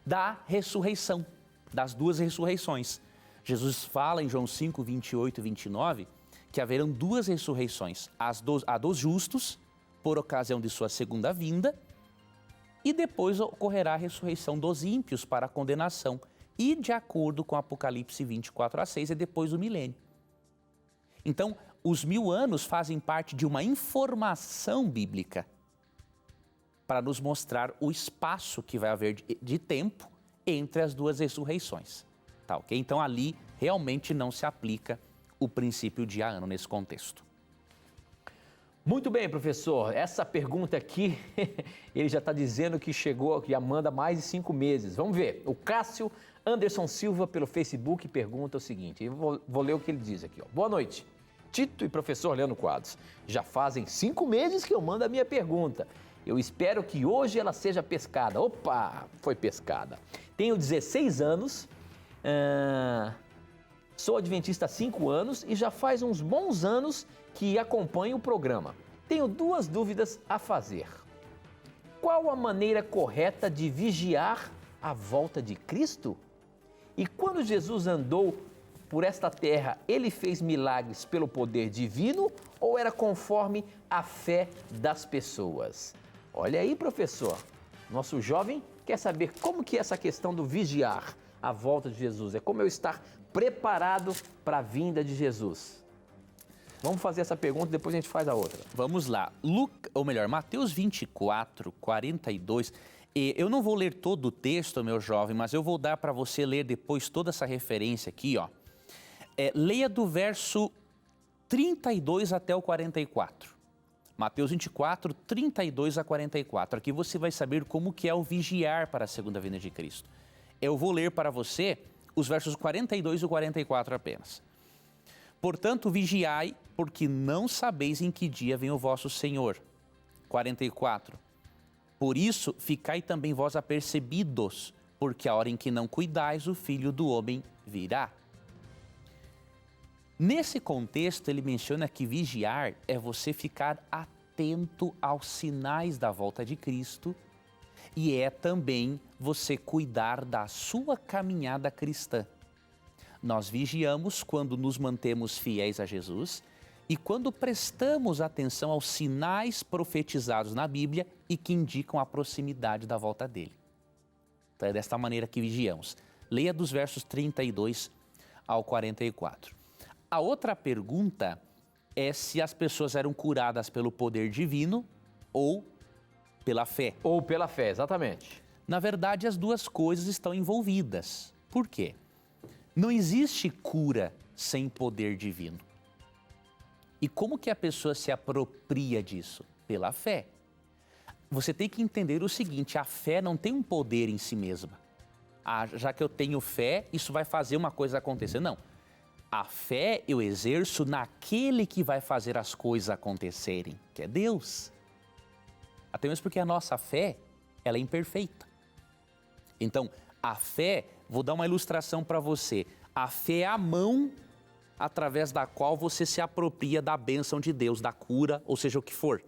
da ressurreição, das duas ressurreições. Jesus fala em João 5, 28 e 29, que haverão duas ressurreições, a dos justos, por ocasião de sua segunda vinda, e depois ocorrerá a ressurreição dos ímpios para a condenação. E, de acordo com Apocalipse 24 a 6, é depois do milênio. Então, os 1000 anos fazem parte de uma informação bíblica para nos mostrar o espaço que vai haver de tempo entre as duas ressurreições. Tá, ok? Então, ali realmente não se aplica o princípio de ano nesse contexto. Muito bem, professor. Essa pergunta aqui, ele já está dizendo que chegou, que já manda mais de 5 meses. Vamos ver. O Cássio Anderson Silva, pelo Facebook, pergunta o seguinte. Eu vou ler o que ele diz aqui. Ó. Boa noite, Tito e professor Leandro Quadros. Já fazem 5 meses que eu mando a minha pergunta. Eu espero que hoje ela seja pescada. Opa, foi pescada. Tenho 16 anos, sou adventista há 5 anos e já faz uns bons anos que acompanho o programa. Tenho 2 dúvidas a fazer. Qual a maneira correta de vigiar a volta de Cristo? E quando Jesus andou por esta terra, ele fez milagres pelo poder divino ou era conforme a fé das pessoas? Olha aí, professor, nosso jovem quer saber como que é essa questão do vigiar a volta de Jesus. É como eu estar preparado para a vinda de Jesus. Vamos fazer essa pergunta e depois a gente faz a outra. Vamos lá. Mateus 24, 42. Eu não vou ler todo o texto, meu jovem, mas eu vou dar para você ler depois toda essa referência aqui, ó. Leia do verso 32 até o 44. Mateus 24, 32 a 44. Aqui você vai saber como que é o vigiar para a segunda vinda de Cristo. Eu vou ler para você os versos 42 e 44 apenas. Portanto, vigiai, porque não sabeis em que dia vem o vosso Senhor. 44. Por isso, ficai também vós apercebidos, porque a hora em que não cuidais, o Filho do Homem virá. Nesse contexto, ele menciona que vigiar é você ficar atento aos sinais da volta de Cristo e é também você cuidar da sua caminhada cristã. Nós vigiamos quando nos mantemos fiéis a Jesus e quando prestamos atenção aos sinais profetizados na Bíblia e que indicam a proximidade da volta dele. Então é desta maneira que vigiamos. Leia dos versos 32 ao 44. A outra pergunta é se as pessoas eram curadas pelo poder divino ou pela fé. Ou pela fé, exatamente. Na verdade, as duas coisas estão envolvidas. Por quê? Não existe cura sem poder divino. E como que a pessoa se apropria disso? Pela fé. Você tem que entender o seguinte, a fé não tem um poder em si mesma. Já que eu tenho fé, isso vai fazer uma coisa acontecer. Não. A fé eu exerço naquele que vai fazer as coisas acontecerem, que é Deus. Até mesmo porque a nossa fé, ela é imperfeita. Então, a fé, vou dar uma ilustração para você. A fé é a mão através da qual você se apropria da bênção de Deus, da cura, ou seja, o que for.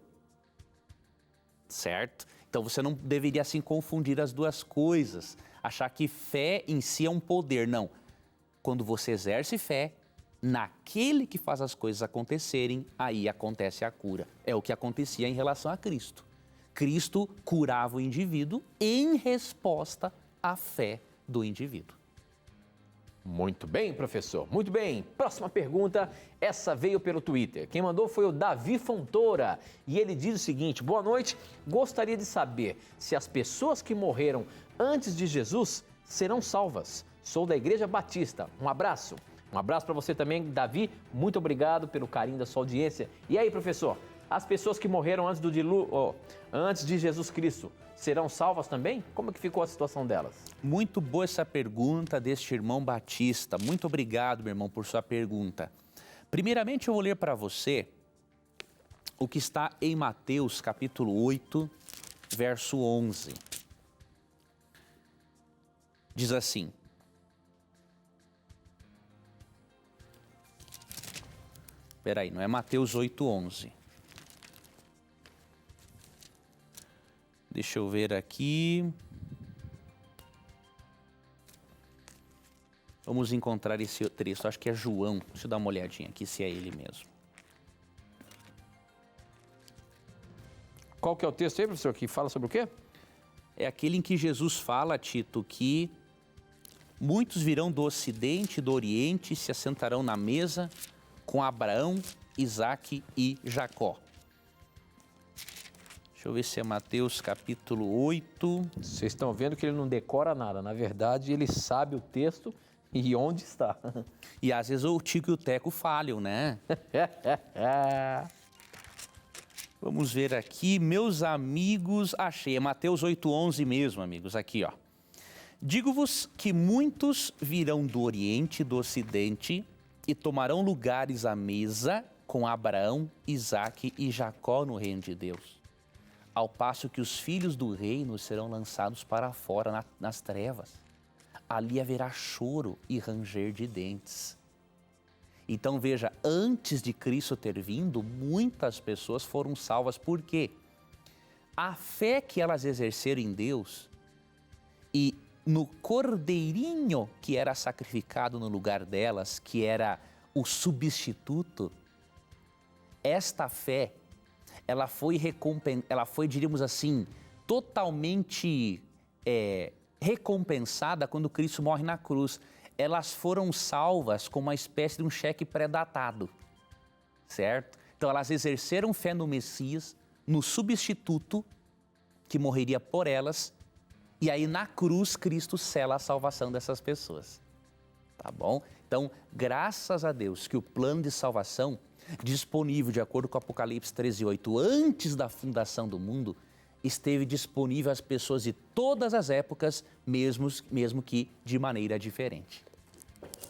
Certo? Então você não deveria assim confundir as duas coisas, achar que fé em si é um poder. Não. Quando você exerce fé naquele que faz as coisas acontecerem, aí acontece a cura. É o que acontecia em relação a Cristo. Cristo curava o indivíduo em resposta à fé do indivíduo. Muito bem, professor. Muito bem. Próxima pergunta, essa veio pelo Twitter. Quem mandou foi o Davi Fontoura e ele diz o seguinte: boa noite, gostaria de saber se as pessoas que morreram antes de Jesus serão salvas. Sou da Igreja Batista. Um abraço. Um abraço para você também, Davi. Muito obrigado pelo carinho da sua audiência. E aí, professor, as pessoas que morreram antes de Jesus Cristo serão salvas também? Como é que ficou a situação delas? Muito boa essa pergunta deste irmão Batista. Muito obrigado, meu irmão, por sua pergunta. Primeiramente, eu vou ler para você o que está em Mateus, capítulo 8, verso 11. Diz assim: Peraí, não é Mateus 8, 11. Deixa eu ver aqui. Vamos encontrar esse texto. Acho que é João. Deixa eu dar uma olhadinha aqui se é ele mesmo. Qual que é o texto aí, professor, que fala sobre o quê? É aquele em que Jesus fala, Tito, que muitos virão do Ocidente e do Oriente e se assentarão na mesa com Abraão, Isaque e Jacó. Deixa eu ver se é Mateus capítulo 8. Vocês estão vendo que ele não decora nada. Na verdade, ele sabe o texto e onde está. E às vezes o Tico e o Teco falham, né? Vamos ver aqui, meus amigos. Achei, é Mateus 8,11 mesmo, amigos. Aqui, ó. Digo-vos que muitos virão do Oriente e do Ocidente e tomarão lugares à mesa com Abraão, Isaque e Jacó no reino de Deus. Ao passo que os filhos do reino serão lançados para fora nas trevas. Ali haverá choro e ranger de dentes. Então veja, antes de Cristo ter vindo, muitas pessoas foram salvas. Por quê? A fé que elas exerceram em Deus e no cordeirinho que era sacrificado no lugar delas, que era o substituto, esta fé, ela foi, diríamos assim, totalmente recompensada quando Cristo morre na cruz. Elas foram salvas com uma espécie de um cheque pré-datado, certo? Então elas exerceram fé no Messias, no substituto que morreria por elas, e aí na cruz Cristo sela a salvação dessas pessoas, tá bom? Então, graças a Deus que o plano de salvação disponível, de acordo com Apocalipse 13:8, antes da fundação do mundo, esteve disponível às pessoas de todas as épocas, mesmo que de maneira diferente.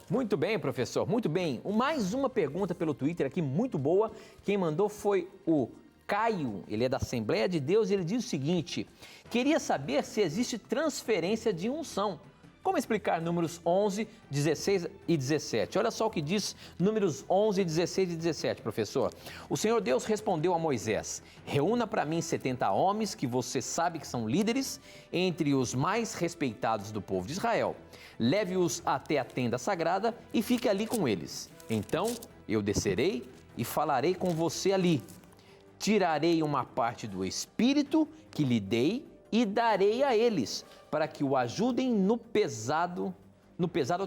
Muito bem, professor, muito bem. Mais uma pergunta pelo Twitter aqui, muito boa. Quem mandou foi o Caio, ele é da Assembleia de Deus e ele diz o seguinte: queria saber se existe transferência de unção. Como explicar números 11, 16 e 17? Olha só o que diz números 11, 16 e 17, professor. O Senhor Deus respondeu a Moisés: reúna para mim 70 homens que você sabe que são líderes entre os mais respeitados do povo de Israel. Leve-os até a tenda sagrada e fique ali com eles. Então eu descerei e falarei com você ali. Tirarei uma parte do Espírito que lhe dei e darei a eles, para que o ajudem no pesado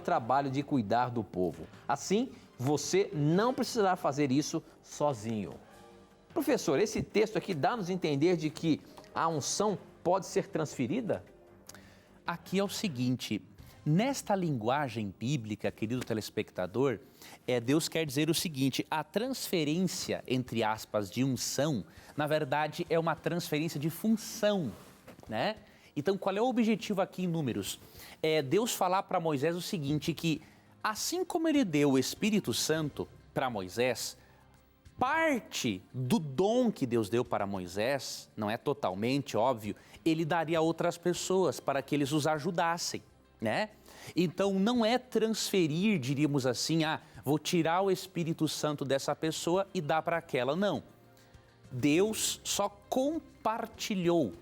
trabalho de cuidar do povo. Assim, você não precisará fazer isso sozinho. Professor, esse texto aqui dá-nos a entender de que a unção pode ser transferida? Aqui é o seguinte, nesta linguagem bíblica, querido telespectador, Deus quer dizer o seguinte: a transferência, entre aspas, de unção, na verdade é uma transferência de função, né? Então, qual é o objetivo aqui em Números? É Deus falar para Moisés o seguinte, que assim como ele deu o Espírito Santo para Moisés, parte do dom que Deus deu para Moisés, não é totalmente óbvio, ele daria a outras pessoas para que eles os ajudassem, né? Então, não é transferir, diríamos assim, vou tirar o Espírito Santo dessa pessoa e dar para aquela. Não. Deus só compartilhou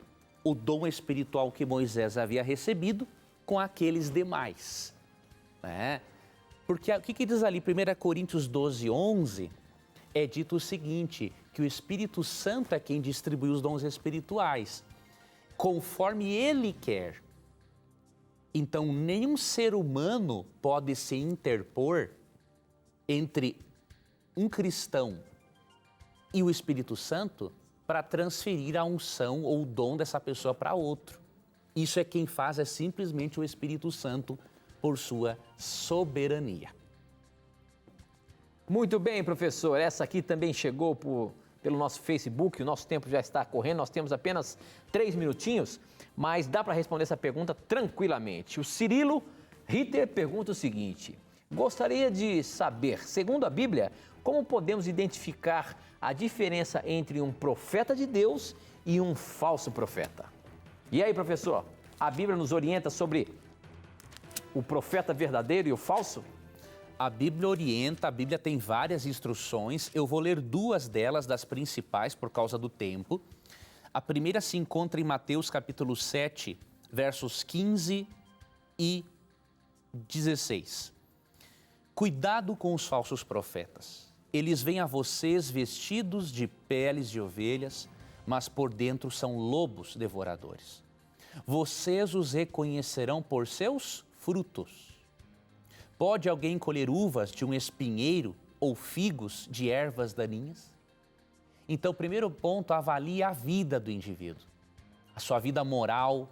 o dom espiritual que Moisés havia recebido com aqueles demais. Né? Porque o que diz ali, 1 Coríntios 12, 11, é dito o seguinte, que o Espírito Santo é quem distribui os dons espirituais, conforme Ele quer. Então, nenhum ser humano pode se interpor entre um cristão e o Espírito Santo para transferir a unção ou o dom dessa pessoa para outro. Isso é quem faz, é simplesmente o Espírito Santo por sua soberania. Muito bem, professor. Essa aqui também chegou pelo nosso Facebook. O nosso tempo já está correndo. Nós temos apenas 3 minutinhos, mas dá para responder essa pergunta tranquilamente. O Cirilo Ritter pergunta o seguinte: gostaria de saber, segundo a Bíblia, como podemos identificar a diferença entre um profeta de Deus e um falso profeta? E aí, professor, a Bíblia nos orienta sobre o profeta verdadeiro e o falso? A Bíblia orienta, a Bíblia tem várias instruções. Eu vou ler 2 delas, das principais, por causa do tempo. A primeira se encontra em Mateus capítulo 7, versos 15 e 16. Cuidado com os falsos profetas. Eles vêm a vocês vestidos de peles de ovelhas, mas por dentro são lobos devoradores. Vocês os reconhecerão por seus frutos. Pode alguém colher uvas de um espinheiro ou figos de ervas daninhas? Então, o primeiro ponto, avalie a vida do indivíduo. A sua vida moral,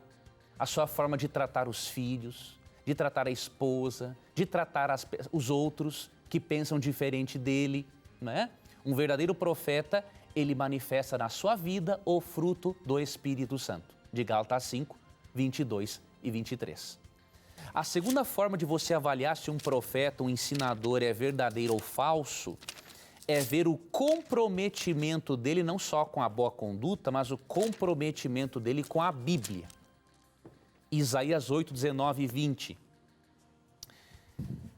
a sua forma de tratar os filhos, de tratar a esposa, de tratar os outros que pensam diferente dele, né? Um verdadeiro profeta, ele manifesta na sua vida o fruto do Espírito Santo. De Gálatas 5, 22 e 23. A segunda forma de você avaliar se um profeta, um ensinador é verdadeiro ou falso, é ver o comprometimento dele não só com a boa conduta, mas o comprometimento dele com a Bíblia. Isaías 8, 19 e 20.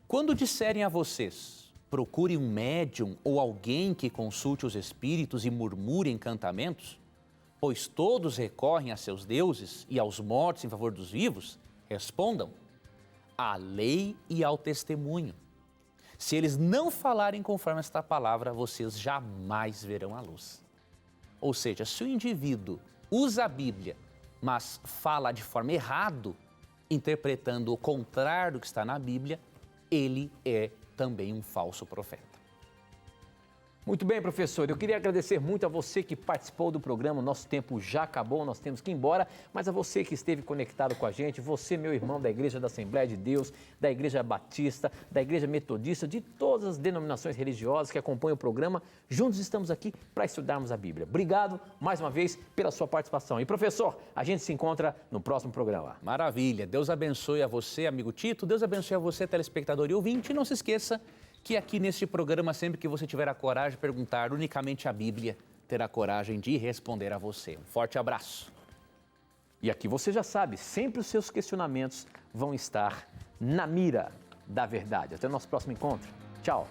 Quando disserem a vocês, procure um médium ou alguém que consulte os espíritos e murmure encantamentos, pois todos recorrem a seus deuses e aos mortos em favor dos vivos, respondam: à lei e ao testemunho. Se eles não falarem conforme esta palavra, vocês jamais verão a luz. Ou seja, se o indivíduo usa a Bíblia, mas fala de forma errada, interpretando o contrário do que está na Bíblia, ele é também um falso profeta. Muito bem, professor. Eu queria agradecer muito a você que participou do programa. Nosso tempo já acabou, nós temos que ir embora. Mas a você que esteve conectado com a gente, você, meu irmão da Igreja da Assembleia de Deus, da Igreja Batista, da Igreja Metodista, de todas as denominações religiosas que acompanham o programa, juntos estamos aqui para estudarmos a Bíblia. Obrigado, mais uma vez, pela sua participação. E, professor, a gente se encontra no próximo programa. Maravilha. Deus abençoe a você, amigo Tito. Deus abençoe a você, telespectador e ouvinte. E não se esqueça que aqui neste programa, sempre que você tiver a coragem de perguntar unicamente a Bíblia, terá coragem de responder a você. Um forte abraço. E aqui você já sabe, sempre os seus questionamentos vão estar na mira da verdade. Até o nosso próximo encontro. Tchau.